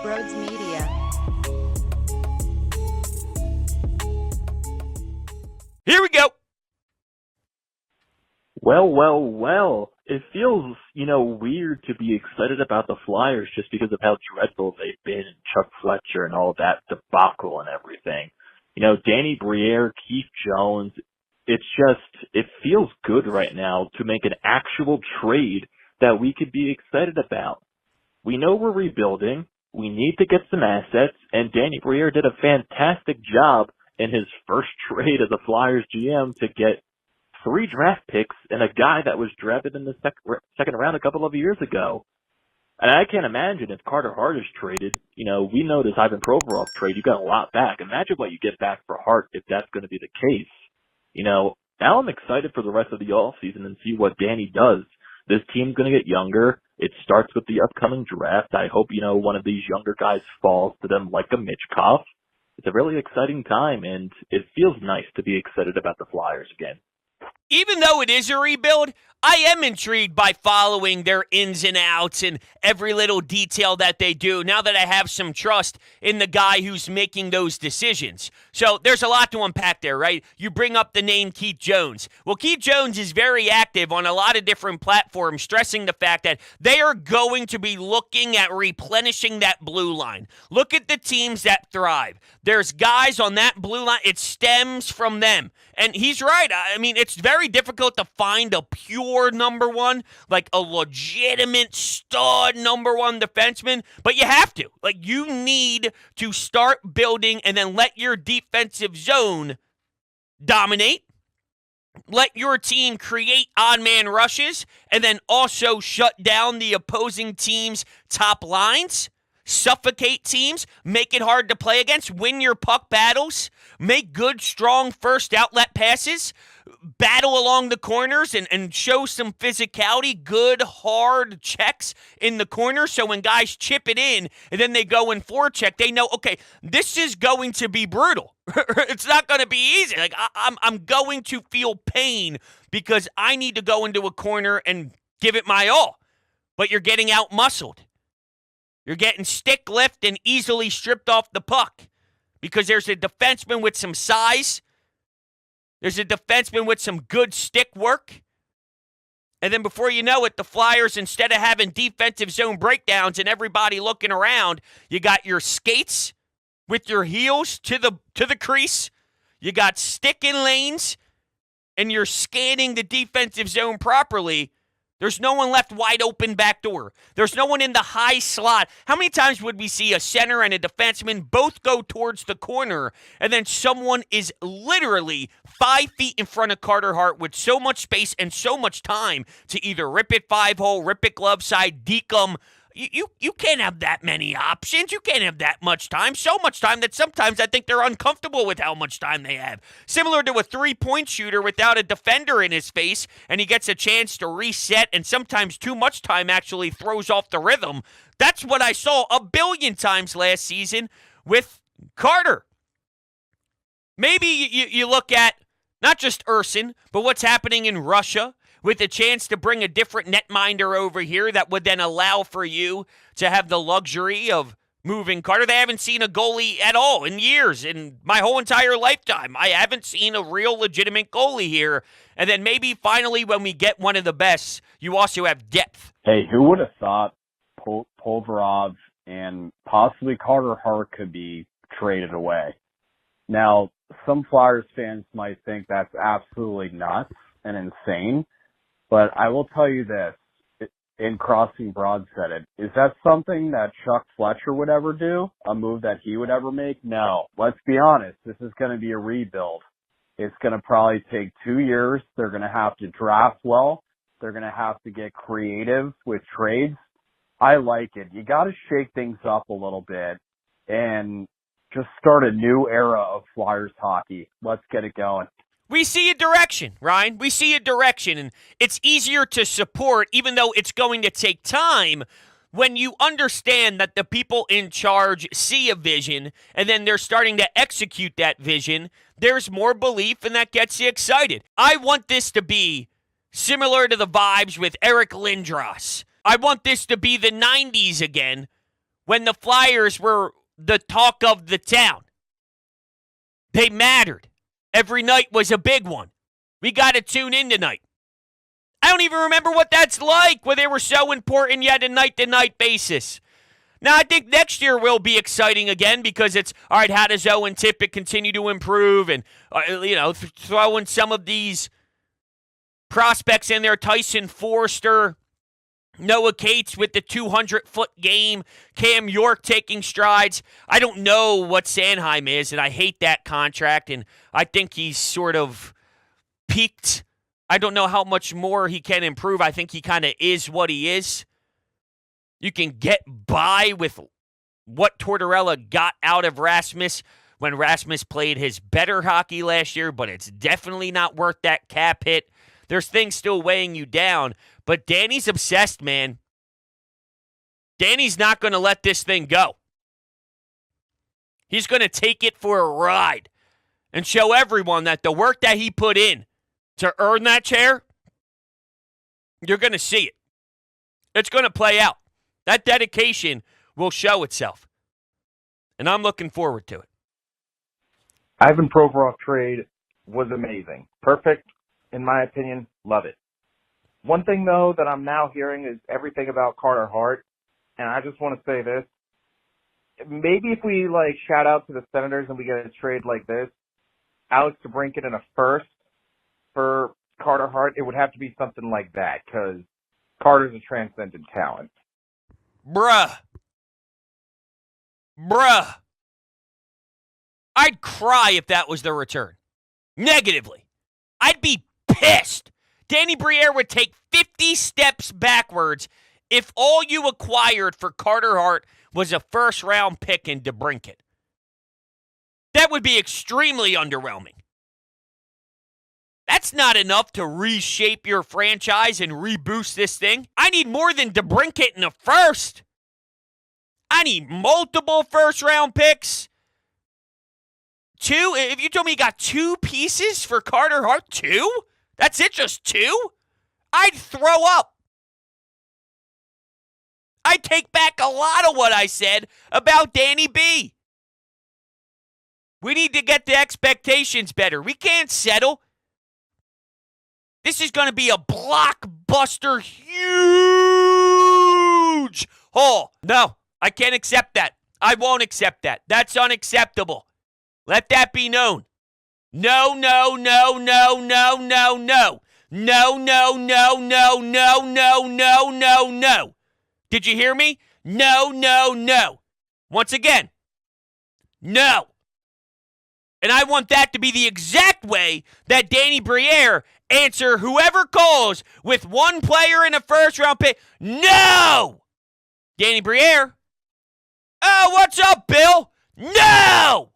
Brodes Media. Here we go. Well. It feels, weird to be excited about the Flyers just because of how dreadful they've been, and Chuck Fletcher and all of that debacle and everything. Danny Briere, Keith Jones, it feels good right now to make an actual trade that we could be excited about. We know we're rebuilding. We need to get some assets, and Danny Briere did a fantastic job in his first trade as a Flyers GM to get 3 draft picks and a guy that was drafted in the second round a couple of years ago. And I can't imagine if Carter Hart is traded. We know this Ivan Provorov trade, you got a lot back. Imagine what you get back for Hart if that's going to be the case. Now I'm excited for the rest of the offseason and see what Danny does. This team's going to get younger. It starts with the upcoming draft. I hope, one of these younger guys falls to them like a Mitchkov. It's a really exciting time, and it feels nice to be excited about the Flyers again. Even though it is a rebuild, I am intrigued by following their ins and outs and every little detail that they do now that I have some trust in the guy who's making those decisions. So there's a lot to unpack there, right? You bring up the name Keith Jones. Well, Keith Jones is very active on a lot of different platforms, stressing the fact that they are going to be looking at replenishing that blue line. Look at the teams that thrive. There's guys on that blue line. It stems from them. And he's right. I mean, it's very difficult to find a pure number one, like a legitimate stud number one defenseman, but you have to. You need to start building and then let your defensive zone dominate. Let your team create odd man rushes and then also shut down the opposing team's top lines. Suffocate teams, make it hard to play against, win your puck battles, make good, strong first outlet passes, battle along the corners and show some physicality, good, hard checks in the corner. So when guys chip it in and then they go in forecheck, they know, okay, this is going to be brutal. It's not going to be easy. I'm going to feel pain because I need to go into a corner and give it my all. But you're getting out-muscled. You're getting stick lift and easily stripped off the puck because there's a defenseman with some size. There's a defenseman with some good stick work. And then before you know it, the Flyers, instead of having defensive zone breakdowns and everybody looking around, you got your skates with your heels to the crease. You got stick in lanes, and you're scanning the defensive zone properly. There's no one left wide open back door. There's no one in the high slot. How many times would we see a center and a defenseman both go towards the corner, and then someone is literally 5 feet in front of Carter Hart with so much space and so much time to either rip it 5-hole, rip it glove side, deke 'em. You can't have that many options. You can't have that much time. So much time that sometimes I think they're uncomfortable with how much time they have. Similar to a 3-point shooter without a defender in his face, and he gets a chance to reset, and sometimes too much time actually throws off the rhythm. That's what I saw a billion times last season with Carter. Maybe you look at not just Urson, but what's happening in Russia, with a chance to bring a different netminder over here that would then allow for you to have the luxury of moving Carter. They haven't seen a goalie at all in years, in my whole entire lifetime. I haven't seen a real legitimate goalie here. And then maybe finally when we get one of the best, you also have depth. Hey, who would have thought Provorov and possibly Carter Hart could be traded away? Now, some Flyers fans might think that's absolutely nuts and insane. But I will tell you this, in Crossing Broad said it, is that something that Chuck Fletcher would ever do? A move that he would ever make? No. Let's be honest, this is going to be a rebuild. It's going to probably take 2 years. They're going to have to draft well. They're going to have to get creative with trades. I like it. You got to shake things up a little bit and just start a new era of Flyers hockey. Let's get it going. We see a direction, Ryan. We see a direction, and it's easier to support, even though it's going to take time, when you understand that the people in charge see a vision, and then they're starting to execute that vision. There's more belief, and that gets you excited. I want this to be similar to the vibes with Eric Lindros. I want this to be the 90s again, when the Flyers were the talk of the town. They mattered. Every night was a big one. We got to tune in tonight. I don't even remember what that's like, where they were so important yet a night-to-night basis. Now, I think next year will be exciting again because it's, all right, how does Owen Tippett continue to improve? And, throw in some of these prospects in there, Tyson Forster, Noah Cates with the 200-foot game, Cam York taking strides. I don't know what Sanheim is, and I hate that contract, and I think he's sort of peaked. I don't know how much more he can improve. I think he kind of is what he is. You can get by with what Tortorella got out of Rasmus when Rasmus played his better hockey last year, but it's definitely not worth that cap hit. There's things still weighing you down, but Danny's obsessed, man. Danny's not going to let this thing go. He's going to take it for a ride and show everyone that the work that he put in to earn that chair, you're going to see it. It's going to play out. That dedication will show itself. And I'm looking forward to it. Ivan Provorov trade was amazing. Perfect, in my opinion. Love it. One thing, though, that I'm now hearing is everything about Carter Hart. And I just want to say this. Maybe if we, shout out to the Senators and we get a trade like this, Alex DeBrincat in a first for Carter Hart, it would have to be something like that because Carter's a transcendent talent. Bruh. I'd cry if that was the return. Negatively. I'd be pissed. Danny Briere would take 50 steps backwards if all you acquired for Carter Hart was a first-round pick in DeBrincat. That would be extremely underwhelming. That's not enough to reshape your franchise and reboost this thing. I need more than DeBrincat in a first. I need multiple first-round picks. 2? If you told me you got 2 pieces for Carter Hart, 2? That's it, just 2? I'd throw up. I'd take back a lot of what I said about Danny B. We need to get the expectations better. We can't settle. This is going to be a blockbuster, huge haul. No, I can't accept that. I won't accept that. That's unacceptable. Let that be known. No, no, no, no, no, no, no. No, no, no, no, no, no, no, no, no. Did you hear me? No, no, no. Once again, no. And I want that to be the exact way that Danny Briere answer whoever calls with one player in a first-round pick. No! Danny Briere. Oh, what's up, Bill? No!